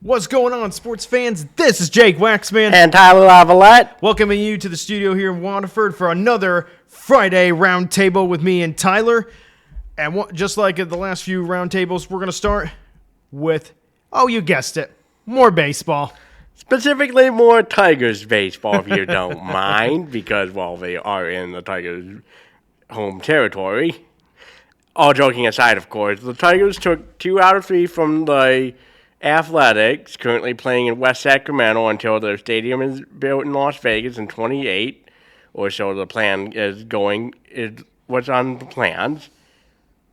What's going on, sports fans? This is Jake Waxman. And Tyler Lavalette. Welcoming you to the studio here in Waterford for another Friday Roundtable with me and Tyler. And just like at the last few Roundtables, we're going to start with, you guessed it, more baseball. Specifically more Tigers baseball, if you don't mind, because, they are in the Tigers' home territory. All joking aside, of course, the Tigers took 2 out of 3 from the Athletics, currently playing in West Sacramento until their stadium is built in Las Vegas in 28, or so the plan is going, is what's on the plans.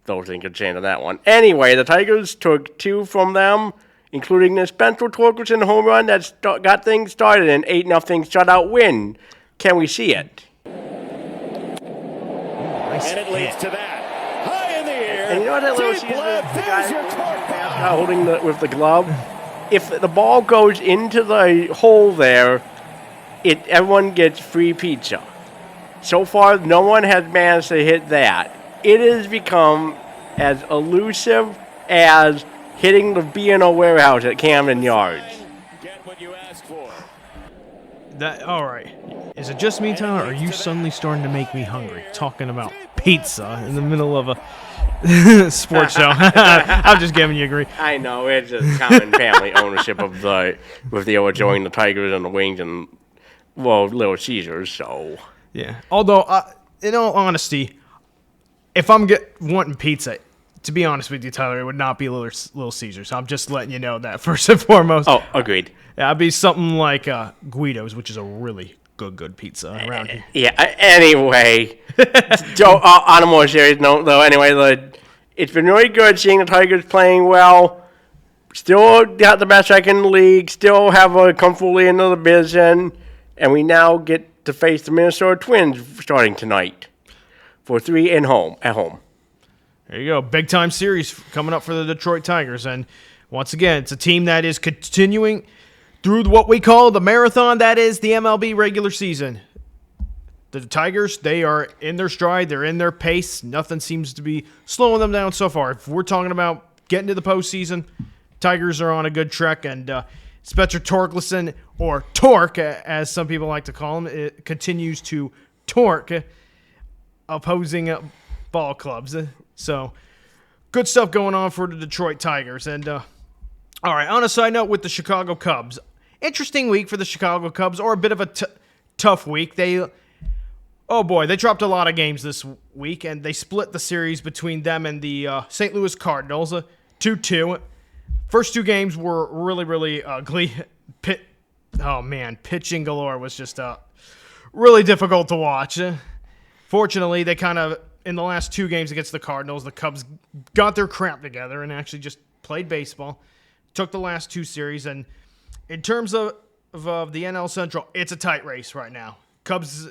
Those things could change on that one. Anyway, the Tigers took 2 from them, including the Spencer Torkelson home run that got things started, an 8-0 shutout win. Can we see it? Nice and it leads to that. High in the air. And you know what that little season, the guy holding with the glove? If the ball goes into the hole there, everyone gets free pizza. So far, no one has managed to hit that. It has become as elusive as hitting the B&O warehouse at Camden Yards. Get what you asked for. All right. Is it just me, Tyler, or are you suddenly starting to make me hungry talking about pizza in the middle of a sports show? I'm just giving you a grief. I know, it's a common family ownership of with the enjoying the Tigers and the Wings and, Little Caesars, so. Yeah. Although, in all honesty, if I'm wanting pizza, to be honest with you, Tyler, it would not be Little Caesars. I'm just letting you know that first and foremost. Oh, agreed. Yeah, it'd be something like Guido's, which is a really good pizza around here. Yeah, anyway, on a more serious note, though, it's been really good seeing the Tigers playing well. Still got the best record in the league, still have a comfortable lead in the division, and we now get to face the Minnesota Twins starting tonight for 3 at home. There you go. Big time series coming up for the Detroit Tigers. And once again, it's a team that is continuing through what we call the marathon, that is the MLB regular season. The Tigers, they are in their stride. They're in their pace. Nothing seems to be slowing them down so far. If we're talking about getting to the postseason, Tigers are on a good trek. And Spencer Torkelson, or Torque, as some people like to call him, it continues to torque opposing ball clubs. So, good stuff going on for the Detroit Tigers. And, all right, on a side note with the Chicago Cubs. Interesting week for the Chicago Cubs, or a bit of a tough week. They dropped a lot of games this week, and they split the series between them and the St. Louis Cardinals, 2-2. First 2 games were really, really ugly. Pitching galore was just really difficult to watch. Fortunately, they kind of, in the last 2 games against the Cardinals, the Cubs got their crap together and actually just played baseball. Took the last 2 series, and in terms of the NL Central, it's a tight race right now. Cubs,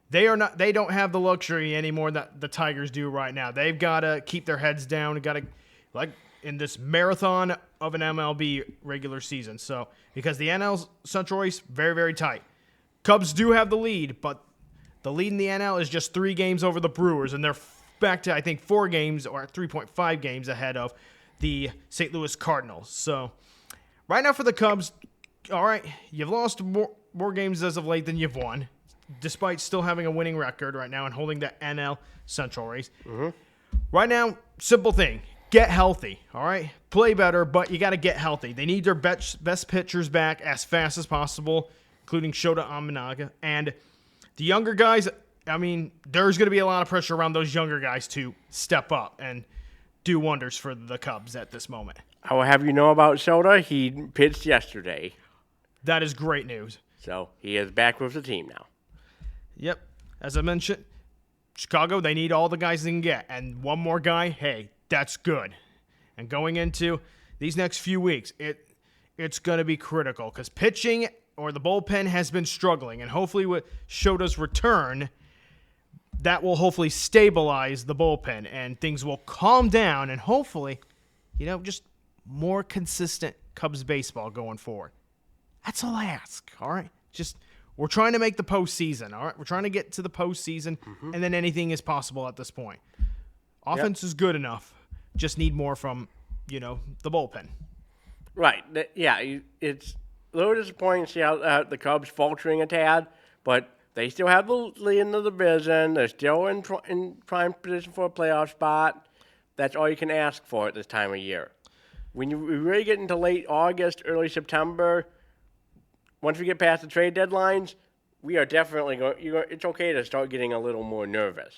they don't have the luxury anymore that the Tigers do right now. They've got to keep their heads down. Got to, like in this marathon of an MLB regular season. So because the NL Central race very, very tight. Cubs do have the lead, but the lead in the NL is just 3 games over the Brewers, and they're back to, I think, 4 games or 3.5 games ahead of the St. Louis Cardinals. So right now for the Cubs, all right, you've lost more games as of late than you've won, despite still having a winning record right now and holding the NL Central race. Mm-hmm. Right now, simple thing. Get healthy, all right? Play better, but you got to get healthy. They need their best pitchers back as fast as possible, including Shota Aminaga. And the younger guys, there's going to be a lot of pressure around those younger guys to step up and do wonders for the Cubs at this moment. I will have you know about Shota. He pitched yesterday. That is great news. So he is back with the team now. Yep. As I mentioned, Chicago, they need all the guys they can get. And one more guy, hey, that's good. And going into these next few weeks, it's going to be critical because pitching or the bullpen has been struggling. And hopefully with Shota's return, that will hopefully stabilize the bullpen and things will calm down and hopefully, just more consistent Cubs baseball going forward. That's all I ask, all right? We're trying to make the postseason, all right? We're trying to get to the postseason, and then anything is possible at this point. Offense is good enough. Just need more from, the bullpen. Right. It's a little disappointing to see how the Cubs faltering a tad, but they still have the lead in the division. They're still in prime position for a playoff spot. That's all you can ask for at this time of year. When you really get into late August, early September, once we get past the trade deadlines, we are definitely going. It's okay to start getting a little more nervous.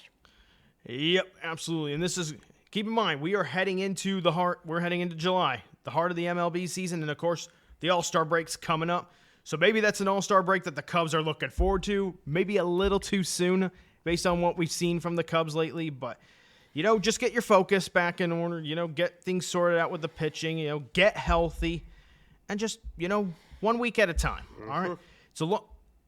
Yep, absolutely. And this is, keep in mind, we are heading into we're heading into July, the heart of the MLB season, and of course, the All-Star break's coming up. So maybe that's an All-Star break that the Cubs are looking forward to. Maybe a little too soon based on what we've seen from the Cubs lately, but just get your focus back in order, get things sorted out with the pitching, get healthy, and just, 1 week at a time. All right. So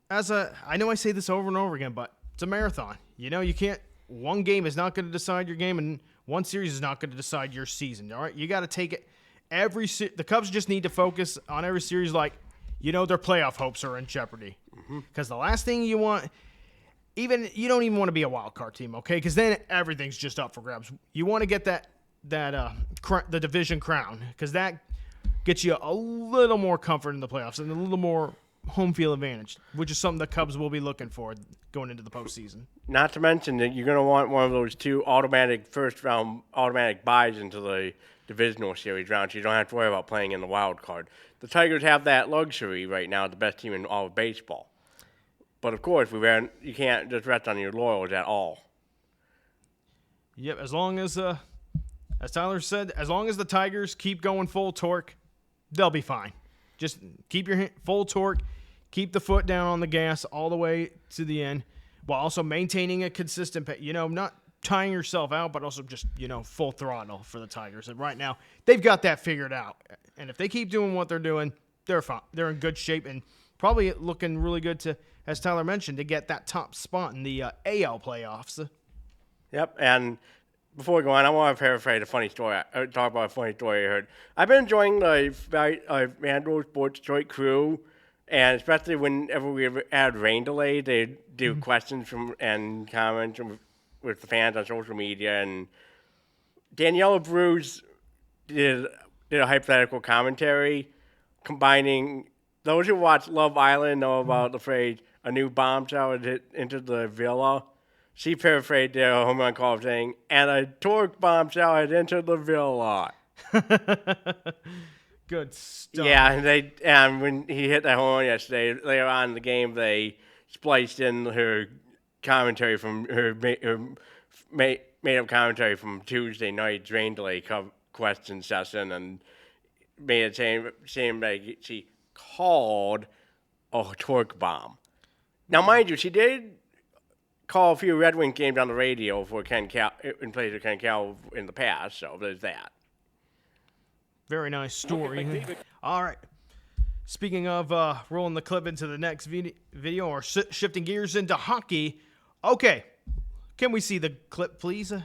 I know I say this over and over again, but it's a marathon. You can't, one game is not going to decide your game, and one series is not going to decide your season. All right. You got to take it the Cubs just need to focus on every series like, their playoff hopes are in jeopardy. Because the last thing you want, you don't even want to be a wild card team, okay? Because then everything's just up for grabs. You want to get the division crown, because that gets you a little more comfort in the playoffs and a little more home field advantage, which is something the Cubs will be looking for going into the postseason. Not to mention that you're going to want one of those two automatic first-round automatic buys into the divisional series round, so you don't have to worry about playing in the wild card. The Tigers have that luxury right now, the best team in all of baseball. But of course, you can't just rest on your laurels at all. Yep, as long as Tyler said, as long as the Tigers keep going full torque, they'll be fine. Just keep your full torque, keep the foot down on the gas all the way to the end, while also maintaining a consistent pace. Not tying yourself out, but also just, full throttle for the Tigers. And right now, they've got that figured out. And if they keep doing what they're doing, they're fine. They're in good shape and probably looking really good to, as Tyler mentioned, to get that top spot in the AL playoffs. Yep, and before we go on, I want to paraphrase a funny story. Talk about a funny story I heard. I've been enjoying the Vandal Sports Detroit crew, and especially whenever we had rain delay, they do questions and comments with the fans on social media. And Daniela Bruce did a hypothetical commentary combining. Those who watch Love Island know about the phrase "a new bombshell had hit into the villa." She paraphrased their home run call saying, "and a torque bombshell had entered the villa." Good stuff. Yeah, and when he hit that home run yesterday, later on in the game, they spliced in her commentary from her made-up commentary from Tuesday night's rain delay question session, and made it seem like she called a torque bomb. Now, mind you, she did call a few Red Wings games on the radio for in place of Ken Cal in the past, so there's that. Very nice story. All right. Speaking of rolling the clip into the next video or shifting gears into hockey, okay, can we see the clip, please, of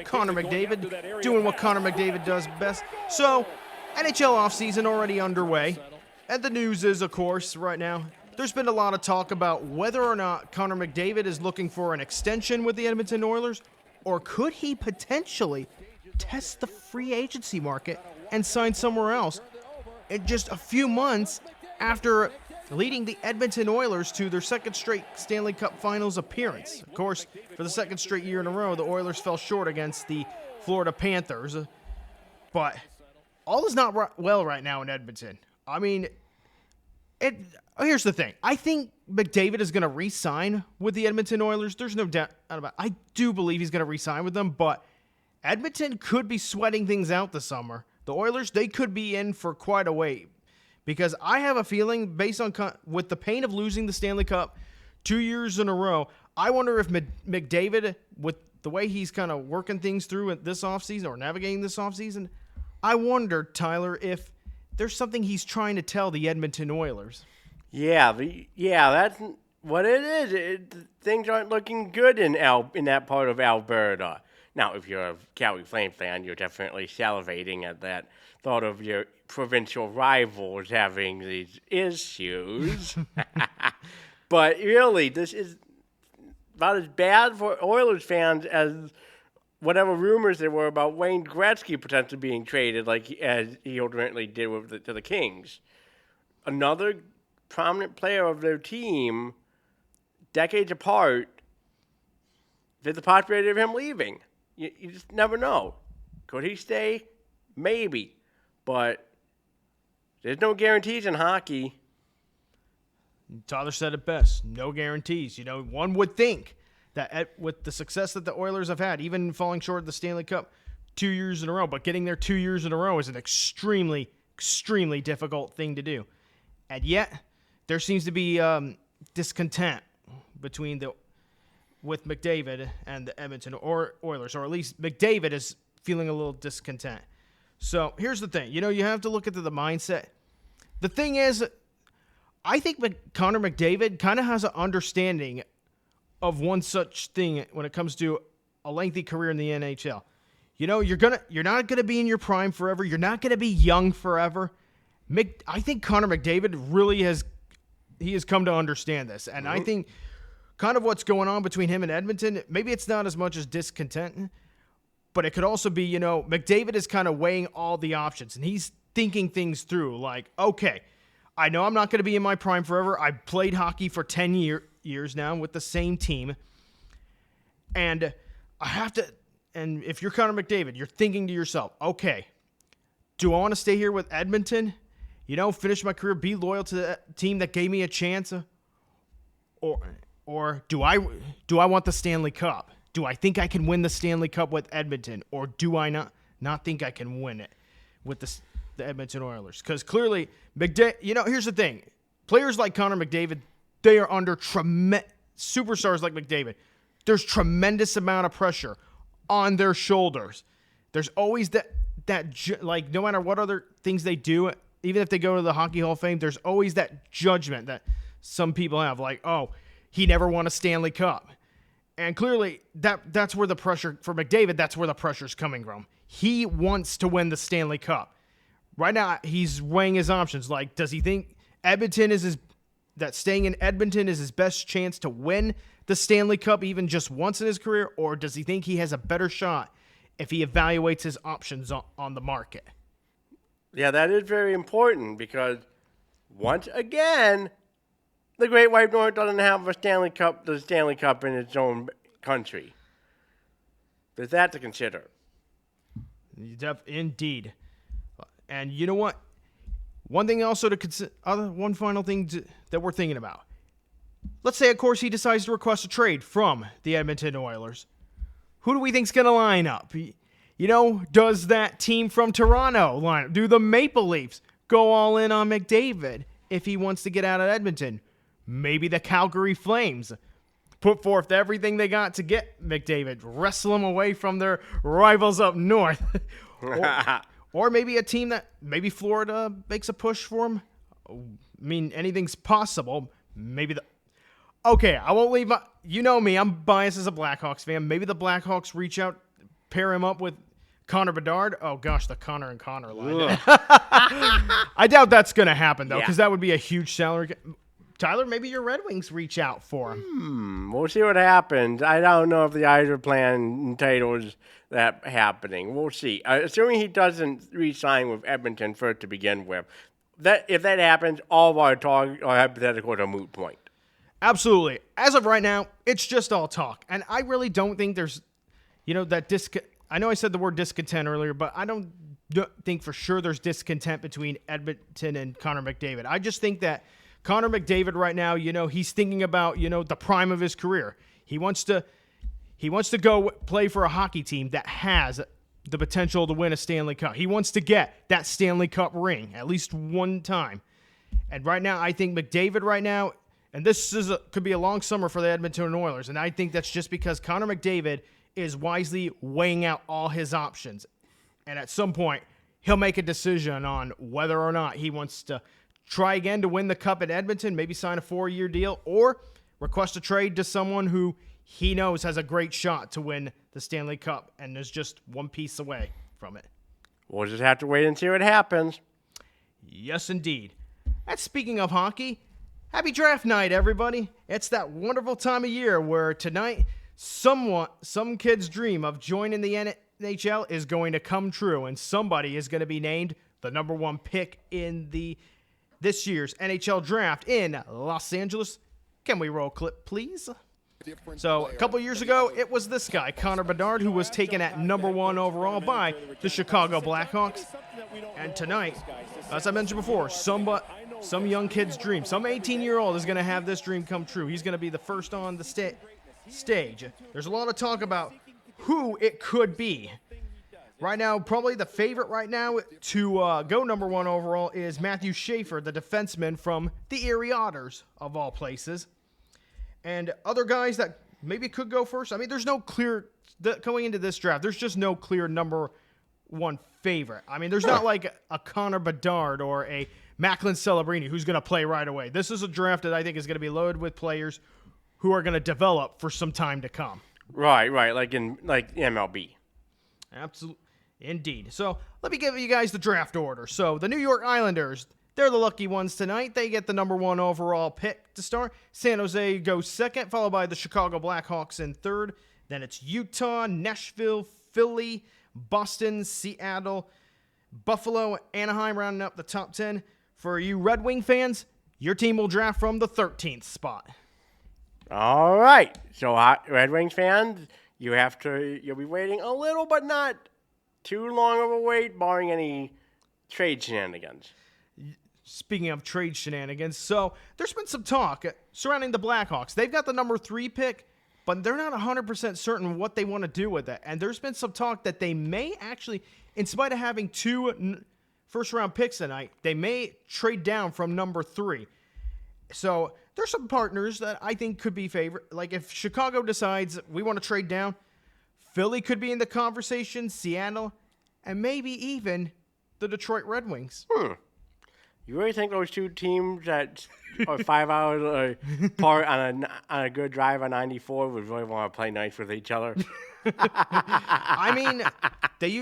Connor McDavid doing what Connor McDavid does best? So, NHL offseason already underway, and the news is, of course, right now, there's been a lot of talk about whether or not Connor McDavid is looking for an extension with the Edmonton Oilers, or could he potentially test the free agency market and sign somewhere else in just a few months after leading the Edmonton Oilers to their second straight Stanley Cup Finals appearance. Of course, for the second straight year in a row, the Oilers fell short against the Florida Panthers. But all is not well right now in Edmonton. I mean, here's the thing. I think McDavid is going to re-sign with the Edmonton Oilers. There's no doubt about it. I do believe he's going to re-sign with them, but Edmonton could be sweating things out this summer. The Oilers, they could be in for quite a wait, because I have a feeling, based on with the pain of losing the Stanley Cup 2 years in a row, I wonder if McDavid, with the way he's kind of working things through this offseason or navigating this offseason, I wonder, Tyler, if there's something he's trying to tell the Edmonton Oilers. Yeah, that's what it is. Things aren't looking good in that part of Alberta. Now, if you're a Calgary Flames fan, you're definitely salivating at that thought of your provincial rivals having these issues. But really, this is about as bad for Oilers fans as whatever rumors there were about Wayne Gretzky potentially being traded, as he ultimately did to the Kings. Another prominent player of their team, decades apart, there's the possibility of him leaving. You just never know. Could he stay? Maybe. But there's no guarantees in hockey. Tyler said it best. No guarantees. One would think that with the success that the Oilers have had, even falling short of the Stanley Cup 2 years in a row, but getting there 2 years in a row is an extremely, extremely difficult thing to do. And yet, there seems to be discontent with McDavid and the Edmonton Oilers, or at least McDavid is feeling a little discontent. So here's the thing. You have to look at the mindset. The thing is, I think Connor McDavid kind of has an understanding of one such thing when it comes to a lengthy career in the NHL. You're not gonna be in your prime forever. You're not gonna be young forever. I think Connor McDavid really has come to understand this, and I think kind of what's going on between him and Edmonton. Maybe it's not as much as discontent, but it could also be McDavid is kind of weighing all the options, and he's thinking things through. Like, okay, I know I'm not going to be in my prime forever. I played hockey for 10 years now with the same team. And I have to, and if you're Connor McDavid, you're thinking to yourself, okay, do I want to stay here with Edmonton? Finish my career, be loyal to the team that gave me a chance? Or do I want the Stanley Cup? Do I think I can win the Stanley Cup with Edmonton? Or do I not think I can win it with the Edmonton Oilers? Because clearly, here's the thing. Players like Connor McDavid, they are under superstars like McDavid. There's tremendous amount of pressure on their shoulders. There's always that no matter what other things they do, even if they go to the Hockey Hall of Fame, there's always that judgment that some people have, like, oh, he never won a Stanley Cup. And clearly, that's where the pressure, for McDavid, that's where the pressure's coming from. He wants to win the Stanley Cup. Right now, he's weighing his options. Like, does he think staying in Edmonton is his best chance to win the Stanley Cup even just once in his career? Or does he think he has a better shot if he evaluates his options on the market? Yeah, that is very important because, once again, the Great White North doesn't have the Stanley Cup in its own country. There's that to consider. Indeed. And you know what? One thing also to consider, one final thing that we're thinking about. Let's say, of course, he decides to request a trade from the Edmonton Oilers. Who do we think's going to line up? Does that team from Toronto line up? Do the Maple Leafs go all in on McDavid if he wants to get out of Edmonton? Maybe the Calgary Flames put forth everything they got to get McDavid, wrestle him away from their rivals up north. Or maybe a team maybe Florida makes a push for him. I mean, anything's possible. Okay, I won't leave me, I'm biased as a Blackhawks fan. Maybe the Blackhawks reach out, pair him up with Connor Bedard. Oh, gosh, the Connor and Connor line. I doubt that's going to happen, though, because that would be a huge salary. Tyler, maybe your Red Wings reach out for him. We'll see what happens. I don't know if the Islanders plan entitles that happening. We'll see. Assuming he doesn't re-sign with Edmonton first to begin with, if that happens, all of our talk or hypothetical is a moot point. Absolutely. As of right now, it's just all talk, and I really don't think there's, that I know I said the word discontent earlier, but I don't think for sure there's discontent between Edmonton and Connor McDavid. I just think that Connor McDavid right now, he's thinking about, the prime of his career. He wants to go play for a hockey team that has the potential to win a Stanley Cup. He wants to get that Stanley Cup ring at least one time. And right now, I think McDavid right now, and this could be a long summer for the Edmonton Oilers, and I think that's just because Connor McDavid is wisely weighing out all his options. And at some point, he'll make a decision on whether or not he wants to try again to win the Cup at Edmonton, maybe sign a 4-year deal, or request a trade to someone who he knows has a great shot to win the Stanley Cup and is just one piece away from it. We'll just have to wait and see what happens. Yes, indeed. And speaking of hockey, happy draft night, everybody. It's that wonderful time of year where tonight Some kid's dream of joining the NHL is going to come true, and somebody is going to be named the number 1 pick in this year's NHL Draft in Los Angeles. Can we roll clip, please? So a couple years ago, it was this guy, Connor Bedard, who was taken at number 1 overall by the Chicago Blackhawks. And tonight, as I mentioned before, some young kid's dream, some 18-year-old is going to have this dream come true. He's going to be the first on the stage. There's a lot of talk about who it could be. Right now, probably the favorite right now to go number 1 overall is Matthew Schaefer, the defenseman from the Erie Otters, of all places. And other guys that maybe could go first. I mean, there's no clear, going into this draft, there's just no clear number 1 favorite. I mean, there's not like a Connor Bedard or a Macklin Celebrini who's going to play right away. This is a draft that I think is going to be loaded with players who are going to develop for some time to come. Right, like MLB. Absolutely. Indeed. So let me give you guys the draft order. So the New York Islanders, they're the lucky ones tonight. They get the number 1 overall pick to start. San Jose goes second, followed by the Chicago Blackhawks in third. Then it's Utah, Nashville, Philly, Boston, Seattle, Buffalo, Anaheim rounding up the top 10. For you Red Wing fans, your team will draft from the 13th spot. All right. So Red Wings fans, you'll be waiting a little, but not too long of a wait, barring any trade shenanigans. Speaking of trade shenanigans, so there's been some talk surrounding the Blackhawks. They've got the number 3 pick, but they're not 100% certain what they want to do with it. And there's been some talk that they may actually, in spite of having 2 first-round picks tonight, they may trade down from number 3. So there's some partners that I think could be favorite. Like if Chicago decides we want to trade down, Philly could be in the conversation, Seattle, and maybe even the Detroit Red Wings. You really think those 2 teams that are 5 hours apart on a good drive on 94 would really want to play nice with each other? I mean,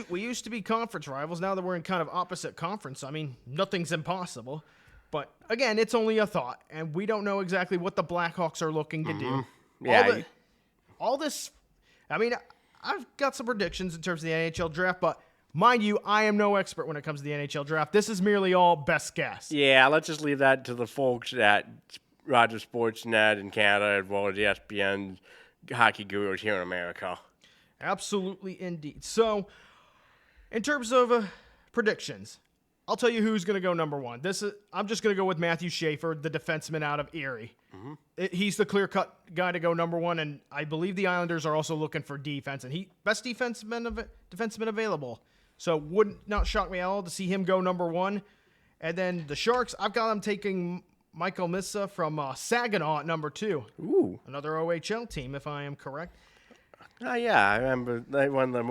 we used to be conference rivals. Now that we're in kind of opposite conference, I mean, nothing's impossible. But again, it's only a thought, and we don't know exactly what the Blackhawks are looking to do. Yeah. All this, I mean, I've got some predictions in terms of the NHL draft, but mind you, I am no expert when it comes to the NHL draft. This is merely all best guess. Yeah, let's just leave that to the folks at Rogers Sportsnet in Canada, as well as the ESPN hockey gurus here in America. Absolutely, indeed. So, in terms of predictions, I'll tell you who's going to go number 1. I'm just going to go with Matthew Schaefer, the defenseman out of Erie. He's the clear-cut guy to go number 1, and I believe the Islanders are also looking for defense, and best defenseman available. So would not shock me at all to see him go number 1. And then the Sharks, I've got them taking Michael Missa from Saginaw at number 2. Ooh. Another OHL team, if I am correct. Oh, yeah, I remember they won the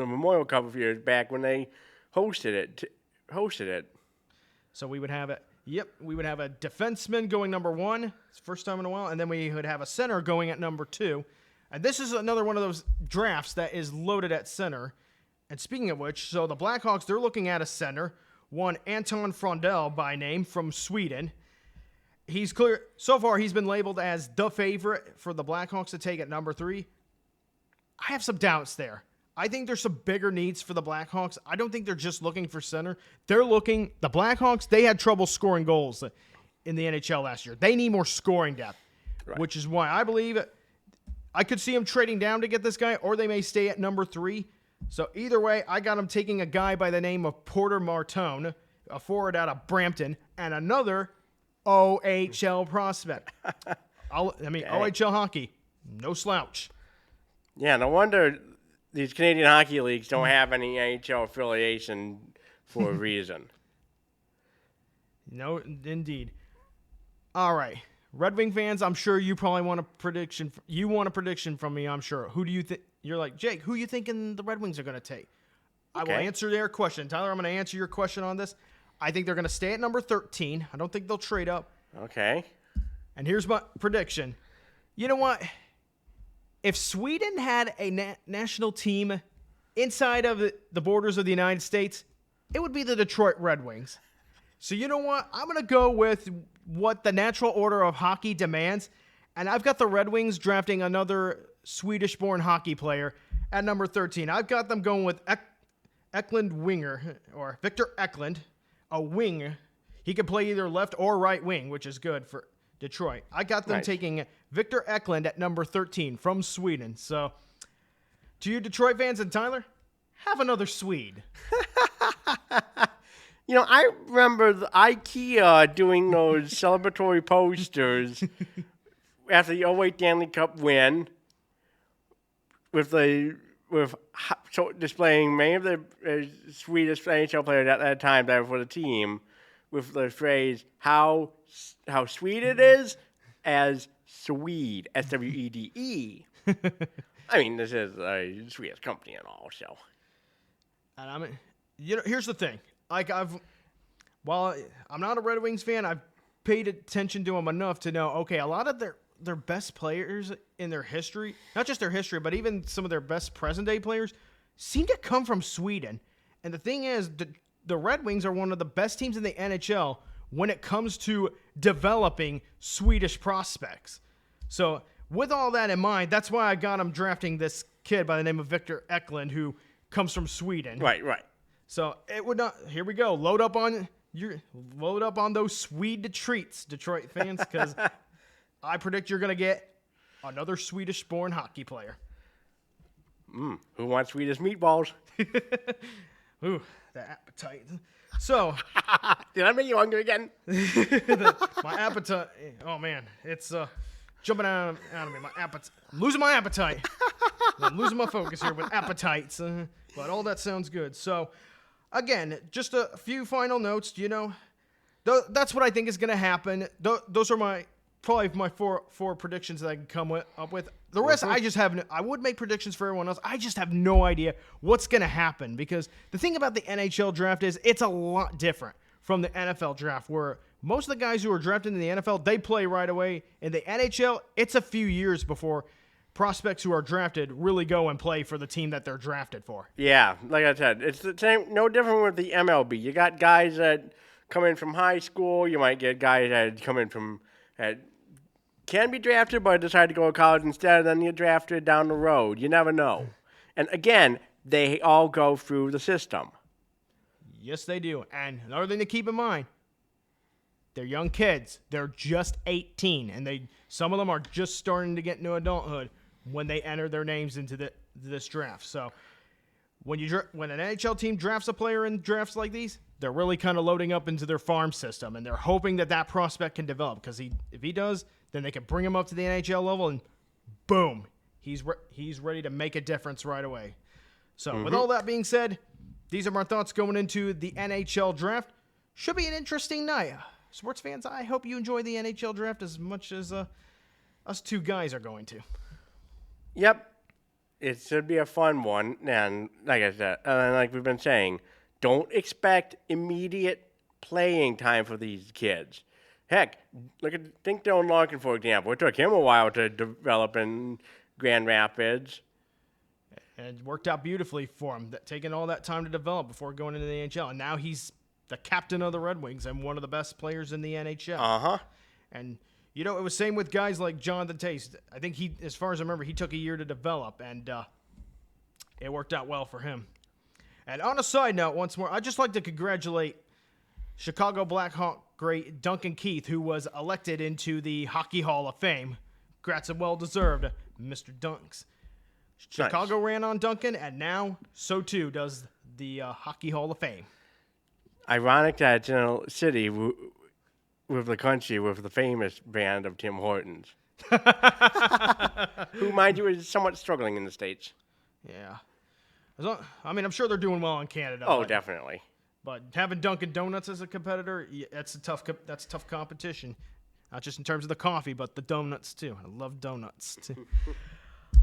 Memorial Cup a few years back when they hosted it. So we would have we would have a defenseman going number 1. It's the first time in a while. And then we would have a center going at number 2. And this is another one of those drafts that is loaded at center. And speaking of which, so the Blackhawks, they're looking at a center. One, Anton Frondell by name from Sweden. He's clear. So far, he's been labeled as the favorite for the Blackhawks to take at number 3. I have some doubts there. I think there's some bigger needs for the Blackhawks. I don't think they're just looking for center. The Blackhawks, they had trouble scoring goals in the NHL last year. They need more scoring depth, which is why I believe I could see them trading down to get this guy, or they may stay at number 3. So either way, I got them taking a guy by the name of Porter Martone, a forward out of Brampton, and another OHL prospect. OHL hockey, no slouch. Yeah, no wonder these Canadian hockey leagues don't have any NHL affiliation for a reason. No, indeed. All right. Red Wing fans, I'm sure you probably want a prediction. You want a prediction from me, I'm sure. Who do you think? You're like, Jake, who you thinking the Red Wings are going to take? Okay. I will answer their question. Tyler, I'm going to answer your question on this. I think they're going to stay at number 13. I don't think they'll trade up. Okay. And here's my prediction. You know what? If Sweden had a national team inside of the borders of the United States, it would be the Detroit Red Wings. So you know what? I'm going to go with what the natural order of hockey demands. And I've got the Red Wings drafting another Swedish-born hockey player at number 13. I've got them going with Eklund winger, or Victor Eklund, a wing. He can play either left or right wing, which is good for Detroit. I got them taking Victor Eklund at number 13 from Sweden. So, to you Detroit fans and Tyler, have another Swede. I remember the IKEA doing those celebratory posters after the 08 Stanley Cup win, displaying many of the Swedish NHL players at that time that were for the team, with the phrase "how sweet it is," as Swede, SWEDE. I mean, this is a Swedish company and all, so. And here's the thing. While I'm not a Red Wings fan, I've paid attention to them enough to know, okay, a lot of their best players in their history, not just their history, but even some of their best present-day players, seem to come from Sweden. And the thing is, the Red Wings are one of the best teams in the NHL when it comes to developing Swedish prospects. So with all that in mind, that's why I got them drafting this kid by the name of Victor Eklund, who comes from Sweden. Right. So it would not. Here we go. Load up on those Swede treats, Detroit fans, because I predict you're going to get another Swedish-born hockey player. Who wants Swedish meatballs? Ooh, the appetite. So, did I make you hungry again? My appetite. Oh man, it's jumping out of me. I'm losing my appetite. I'm losing my focus here with appetites. But all that sounds good. So, again, just a few final notes. That's what I think is going to happen. Those are probably my four predictions that I can come up with. The rest, I would make predictions for everyone else. I just have no idea what's going to happen, because the thing about the NHL draft is it's a lot different from the NFL draft, where most of the guys who are drafted in the NFL, they play right away. In the NHL, it's a few years before prospects who are drafted really go and play for the team that they're drafted for. Yeah, like I said, it's the same, no different with the MLB. You got guys that come in from high school. You might get guys that come in from can be drafted, but decide to go to college instead, and then you're drafted down the road. You never know. And again, they all go through the system. Yes, they do. And another thing to keep in mind, they're young kids. They're just 18, and some of them are just starting to get into adulthood when they enter their names into this draft. So when an NHL team drafts a player in drafts like these, they're really kind of loading up into their farm system, and they're hoping that prospect can develop, because if he does, then they can bring him up to the NHL level, and boom, he's ready to make a difference right away. So with all that being said, these are my thoughts going into the NHL draft. Should be an interesting night. Sports fans, I hope you enjoy the NHL draft as much as us two guys are going to. Yep. It should be a fun one. And like I said, like we've been saying, don't expect immediate playing time for these kids. Heck, think Dylan Larkin, for example. It took him a while to develop in Grand Rapids. And it worked out beautifully for him, taking all that time to develop before going into the NHL. And now he's the captain of the Red Wings and one of the best players in the NHL. Uh-huh. And, it was same with guys like Jonathan Tace. I think as far as I remember, he took a year to develop, and it worked out well for him. And on a side note, once more, I'd just like to congratulate Chicago Blackhawk great Duncan Keith, who was elected into the Hockey Hall of Fame. Congrats and well-deserved, Mr. Dunks. Chicago ran on Duncan, and now so too does the Hockey Hall of Fame. Ironic that it's in a city with the country with the famous brand of Tim Hortons. Who, mind you, is somewhat struggling in the States. Yeah. I'm sure they're doing well in Canada. Oh, definitely. But having Dunkin' Donuts as a competitor, that's tough competition. Not just in terms of the coffee, but the donuts too. I love donuts too.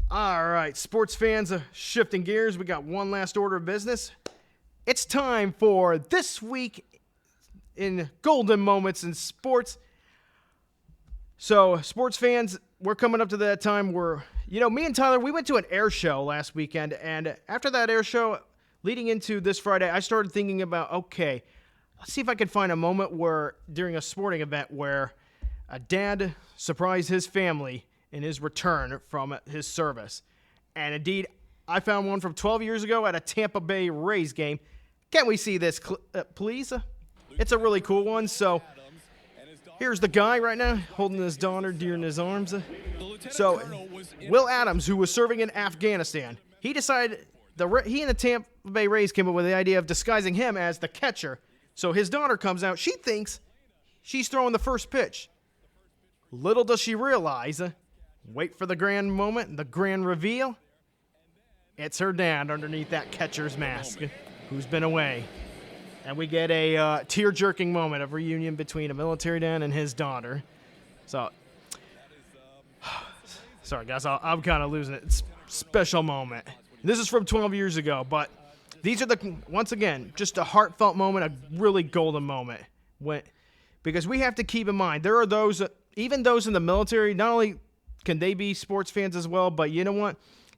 All right, sports fans, shifting gears. We got one last order of business. It's time for This Week in Golden Moments in Sports. So, sports fans, we're coming up to that time where, me and Tyler, we went to an air show last weekend, and after that air show, leading into this Friday, I started thinking about, okay, let's see if I can find a moment during a sporting event where a dad surprised his family in his return from his service. And indeed, I found one from 12 years ago at a Tampa Bay Rays game. Can we see this, please? It's a really cool one. So here's the guy right now holding his daughter dear in his arms. So Will Adams, who was serving in Afghanistan, he decided he and the Tampa Bay Rays came up with the idea of disguising him as the catcher. So his daughter comes out. She thinks she's throwing the first pitch. Little does she realize, wait for the grand moment, the grand reveal. It's her dad underneath that catcher's mask who's been away. And we get a tear-jerking moment of reunion between a military dad and his daughter. So, sorry guys, I'm kind of losing it. It's a special moment. This is from 12 years ago, but these are once again, just a heartfelt moment, a really golden moment. Because we have to keep in mind, there are those, even those in the military, not only can they be sports fans as well, but you know what?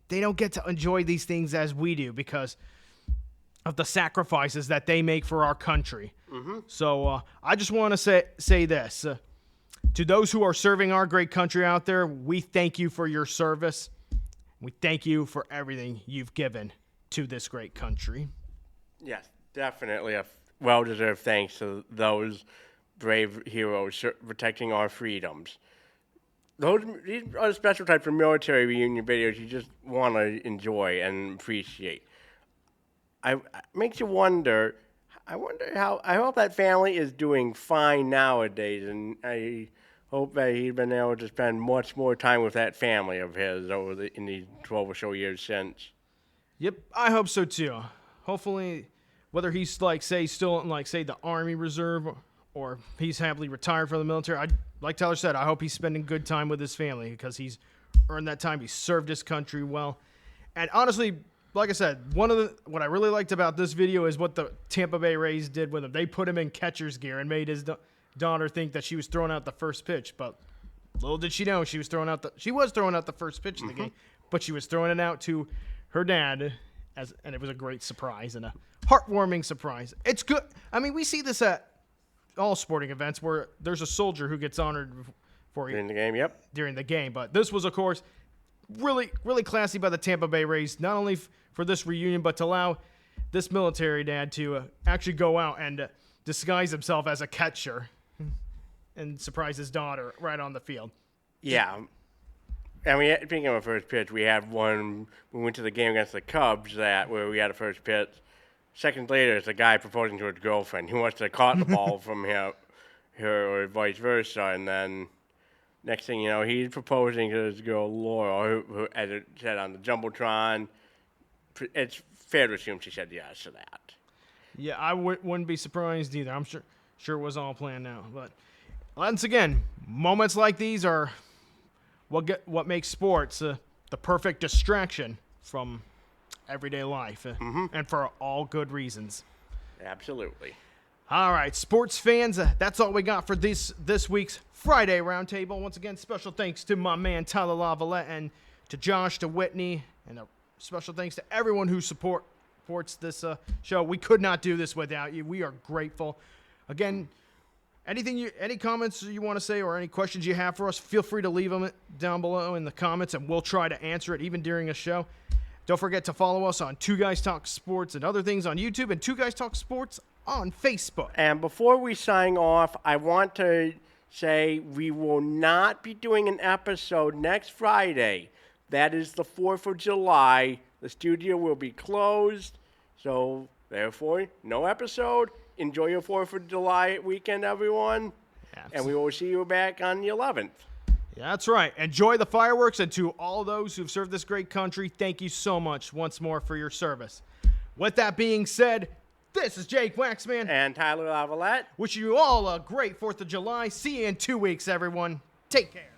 They don't get to enjoy these things as we do because of the sacrifices that they make for our country. Mm-hmm. So I just want to say this. To those who are serving our great country out there, we thank you for your service. We thank you for everything you've given to this great country. Yes, definitely a well-deserved thanks to those brave heroes protecting our freedoms. These are special types of military reunion videos you just want to enjoy and appreciate. It makes you wonder. I hope that family is doing fine nowadays, and I hope that he's been able to spend much more time with that family of his in the 12 or so years since. Yep, I hope so too. Hopefully, whether he's still in the Army Reserve or he's happily retired from the military, like Tyler said, I hope he's spending good time with his family because he's earned that time. He served his country well. And honestly, like I said, what I really liked about this video is what the Tampa Bay Rays did with him. They put him in catcher's gear and made his daughter think that she was throwing out the first pitch. But little did she know she was throwing out the first pitch of the game, but she was throwing it out to her dad, and it was a great surprise and a heartwarming surprise. It's good. I mean, we see this at all sporting events where there's a soldier who gets honored During the game, yep. During the game, but this was, of course, really, really classy by the Tampa Bay Rays, not only for this reunion, but to allow this military dad to actually go out and disguise himself as a catcher and surprise his daughter right on the field. Yeah. And speaking of a first pitch, we had one. We went to the game against the Cubs where we had a first pitch. Seconds later, it's a guy proposing to his girlfriend who wants to caught the ball from her or vice versa, and then next thing you know, he's proposing to his girl Laura, who as it said on the jumbotron. It's fair to assume she said yes to that. Yeah, I wouldn't be surprised either. I'm sure it was all planned out. But once again, moments like these are what makes sports the perfect distraction from everyday life, and for all good reasons. Absolutely. All right, sports fans, that's all we got for this week's Friday Roundtable. Once again, special thanks to my man Tyler Lavalette and to Josh, to Whitney, and a special thanks to everyone who supports this show. We could not do this without you. We are grateful. Again, any comments you want to say or any questions you have for us, feel free to leave them down below in the comments, and we'll try to answer it even during a show. Don't forget to follow us on Two Guys Talk Sports and other things on YouTube, and Two Guys Talk Sports on Facebook. And before we sign off, I want to say we will not be doing an episode next Friday. That is the 4th of July. The studio will be closed, so therefore, no episode. Enjoy your 4th of July weekend, everyone. Absolutely. And we will see you back on the 11th. Yeah, that's right. Enjoy the fireworks, and to all those who've served this great country, thank you so much once more for your service. With that being said, this is Jake Waxman. And Tyler Lavalette. Wishing you all a great 4th of July. See you in 2 weeks, everyone. Take care.